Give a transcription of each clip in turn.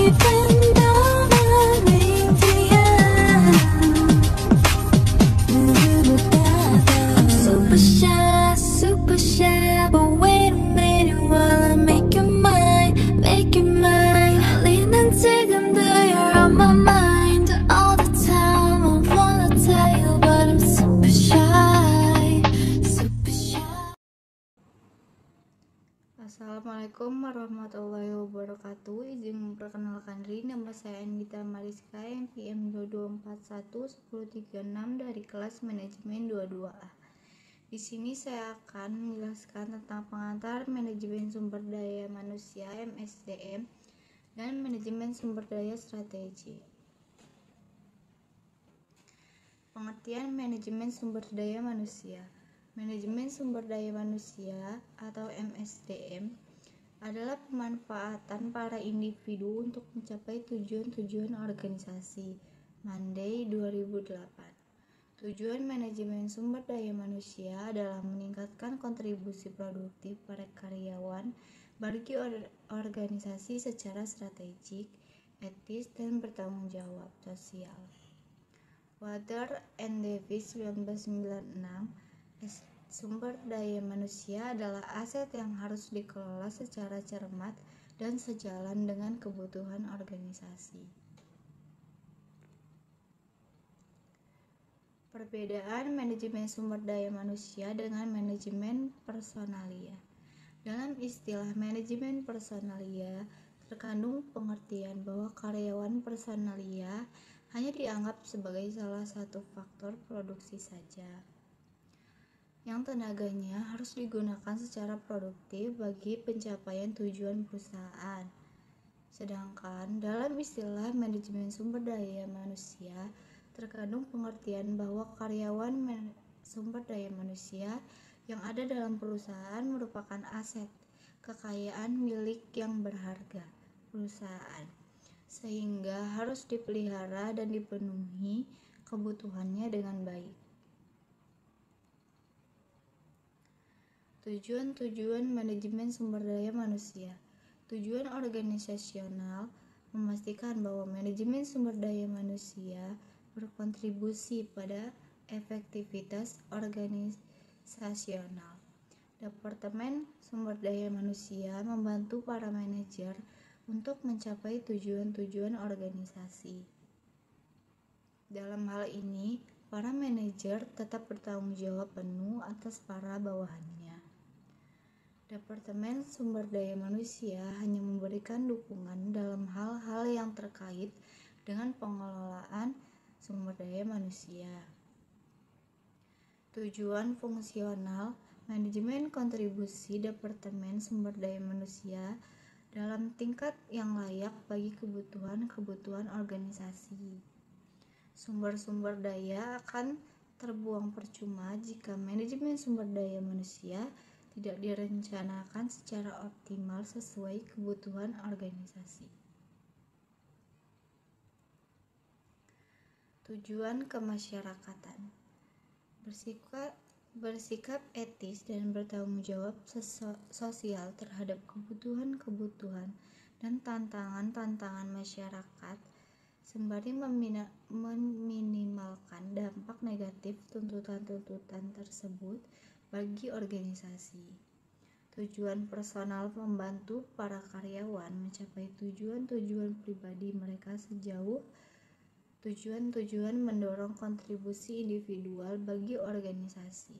Super shy, but wait a minute while I make you mine, make you mine. 달리는 지금도 you're on my mind all the time. I wanna tell you, but I'm super shy, super shy. Assalamualaikum warahmatullahi wabarakatuh. Izin memperkenalkan diri, nama saya Anggita Mariska, NPM 22411036 dari kelas manajemen 22A. Di sini saya akan menjelaskan tentang pengantar manajemen sumber daya manusia (MSDM) dan manajemen sumber daya strategi. Pengertian manajemen sumber daya manusia. Manajemen sumber daya manusia atau MSDM adalah pemanfaatan para individu untuk mencapai tujuan-tujuan organisasi. Monday 2008. Tujuan manajemen sumber daya manusia adalah meningkatkan kontribusi produktif para karyawan bagi organisasi secara strategik, etis, dan bertanggung jawab sosial. Water and Davis 1996. Sumber daya manusia adalah aset yang harus dikelola secara cermat dan sejalan dengan kebutuhan organisasi. Perbedaan manajemen sumber daya manusia dengan manajemen personalia. Dalam istilah manajemen personalia, terkandung pengertian bahwa karyawan personalia hanya dianggap sebagai salah satu faktor produksi saja, yang tenaganya harus digunakan secara produktif bagi pencapaian tujuan perusahaan. Sedangkan dalam istilah manajemen sumber daya manusia, terkandung pengertian bahwa karyawan sumber daya manusia yang ada dalam perusahaan merupakan aset, kekayaan milik yang berharga perusahaan, sehingga harus dipelihara dan dipenuhi kebutuhannya dengan baik. Tujuan-tujuan manajemen sumber daya manusia. Tujuan organisasional memastikan bahwa manajemen sumber daya manusia berkontribusi pada efektivitas organisasional. Departemen Sumber Daya Manusia membantu para manajer untuk mencapai tujuan-tujuan organisasi. Dalam hal ini, para manajer tetap bertanggung jawab penuh atas para bawahannya. Departemen Sumber Daya Manusia hanya memberikan dukungan dalam hal-hal yang terkait dengan pengelolaan sumber daya manusia. Tujuan fungsional manajemen kontribusi Departemen Sumber Daya Manusia dalam tingkat yang layak bagi kebutuhan organisasi. Sumber-sumber daya akan terbuang percuma jika manajemen sumber daya manusia tidak direncanakan secara optimal sesuai kebutuhan organisasi. Tujuan kemasyarakatan. Bersikap etis dan bertanggung jawab sosial terhadap kebutuhan dan tantangan masyarakat sembari meminimalkan dampak negatif tuntutan-tuntutan tersebut bagi organisasi. Tujuan personal membantu para karyawan mencapai tujuan-tujuan pribadi mereka sejauh tujuan-tujuan mendorong kontribusi individual bagi organisasi.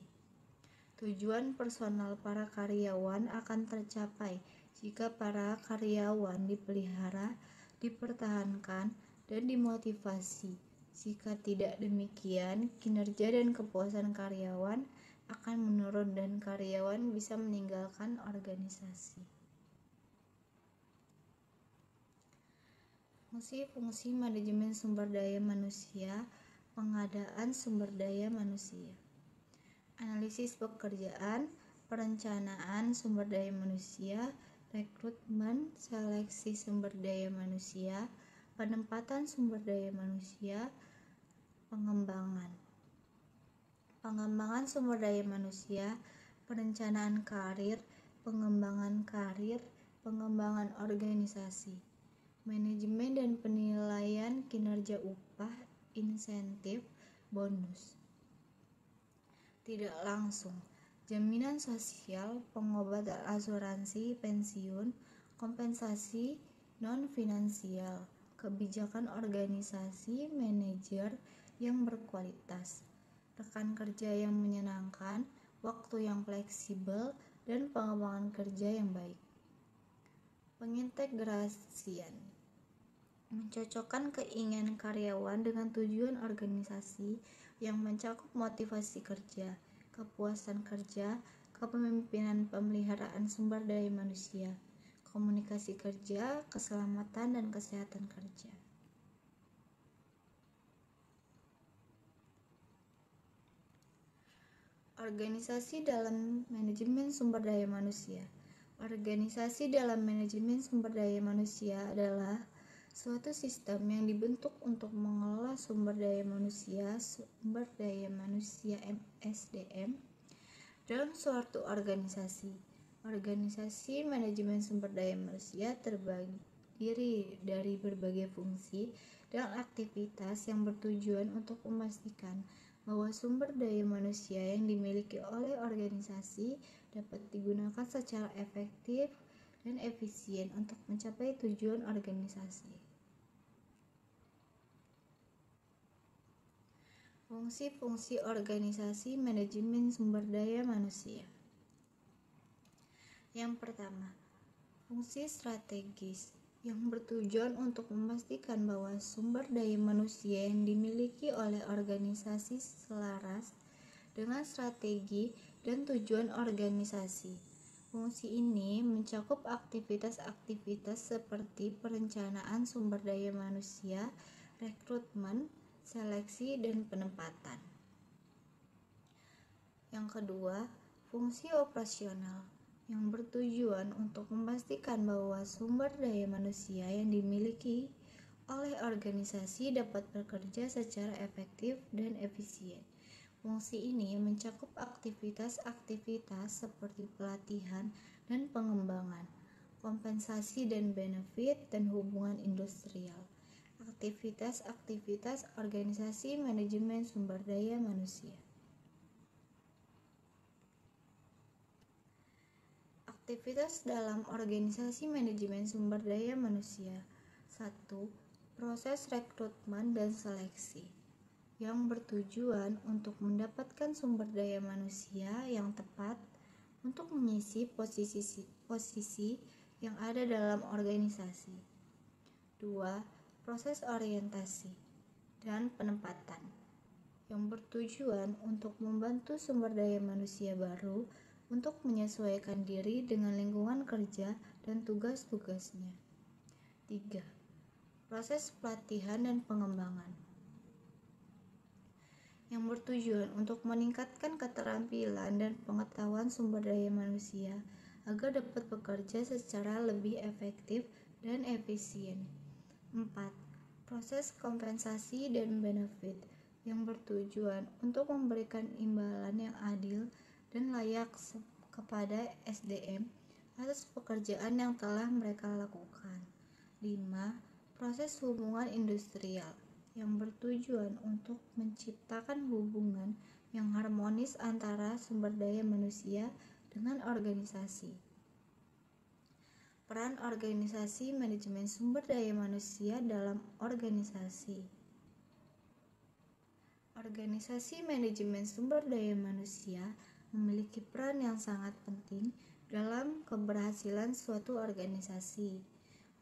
Tujuan personal para karyawan akan tercapai jika para karyawan dipelihara, dipertahankan, dan dimotivasi. Jika tidak demikian, kinerja dan kepuasan karyawan akan menurun dan karyawan bisa meninggalkan organisasi. Fungsi-fungsi manajemen sumber daya manusia, pengadaan sumber daya manusia. Analisis pekerjaan, perencanaan sumber daya manusia, rekrutmen, seleksi sumber daya manusia, penempatan sumber daya manusia, pengembangan sumber daya manusia, perencanaan karir, pengembangan organisasi. manajemen dan penilaian kinerja upah, insentif, bonus. Tidak langsung, jaminan sosial, pengobatan, asuransi, pensiun, kompensasi non-finansial, kebijakan organisasi, manajer yang berkualitas, rekan kerja yang menyenangkan, waktu yang fleksibel, dan pengembangan kerja yang baik. Pengintegrasian mencocokkan keinginan karyawan dengan tujuan organisasi yang mencakup motivasi kerja, kepuasan kerja, kepemimpinan, pemeliharaan sumber daya manusia, komunikasi kerja, keselamatan dan kesehatan kerja. Organisasi dalam manajemen sumber daya manusia. Organisasi dalam manajemen sumber daya manusia adalah suatu sistem yang dibentuk untuk mengelola sumber daya manusia (SDM) dalam suatu organisasi. Organisasi manajemen sumber daya manusia terdiri dari berbagai fungsi dan aktivitas yang bertujuan untuk memastikan bahwa sumber daya manusia yang dimiliki oleh organisasi dapat digunakan secara efektif dan efisien untuk mencapai tujuan organisasi. Fungsi-fungsi organisasi manajemen sumber daya manusia. Yang pertama, fungsi strategis yang bertujuan untuk memastikan bahwa sumber daya manusia yang dimiliki oleh organisasi selaras dengan strategi dan tujuan organisasi. Fungsi ini mencakup aktivitas-aktivitas seperti perencanaan sumber daya manusia, rekrutmen, seleksi, dan penempatan. Yang kedua, fungsi operasional yang bertujuan untuk memastikan bahwa sumber daya manusia yang dimiliki oleh organisasi dapat bekerja secara efektif dan efisien. Fungsi ini mencakup aktivitas-aktivitas seperti pelatihan dan pengembangan, kompensasi dan benefit, dan hubungan industrial. Aktivitas-aktivitas organisasi manajemen sumber daya manusia. Aktivitas dalam organisasi manajemen sumber daya manusia. 1. Proses rekrutmen dan seleksi yang bertujuan untuk mendapatkan sumber daya manusia yang tepat untuk mengisi posisi yang ada dalam organisasi. 2. Proses orientasi dan penempatan yang bertujuan untuk membantu sumber daya manusia baru untuk menyesuaikan diri dengan lingkungan kerja dan tugas-tugasnya. 3. Proses pelatihan dan pengembangan yang bertujuan untuk meningkatkan keterampilan dan pengetahuan sumber daya manusia agar dapat bekerja secara lebih efektif dan efisien. 4. Proses kompensasi dan benefit yang bertujuan untuk memberikan imbalan yang adil dan layak kepada SDM atas pekerjaan yang telah mereka lakukan. 5. Proses hubungan industrial yang bertujuan untuk menciptakan hubungan yang harmonis antara sumber daya manusia dengan organisasi. Peran organisasi manajemen sumber daya manusia dalam organisasi. Organisasi manajemen sumber daya manusia memiliki peran yang sangat penting dalam keberhasilan suatu organisasi.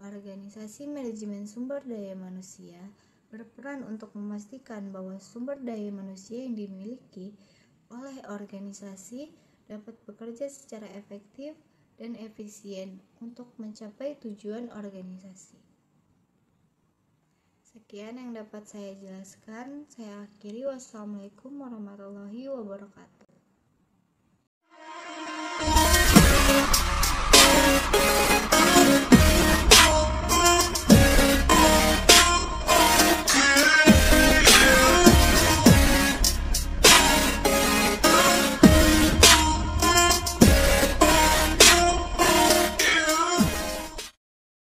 Organisasi manajemen sumber daya manusia berperan untuk memastikan bahwa sumber daya manusia yang dimiliki oleh organisasi dapat bekerja secara efektif dan efisien untuk mencapai tujuan organisasi. Sekian yang dapat saya jelaskan. Saya akhiri. Wassalamualaikum warahmatullahi wabarakatuh.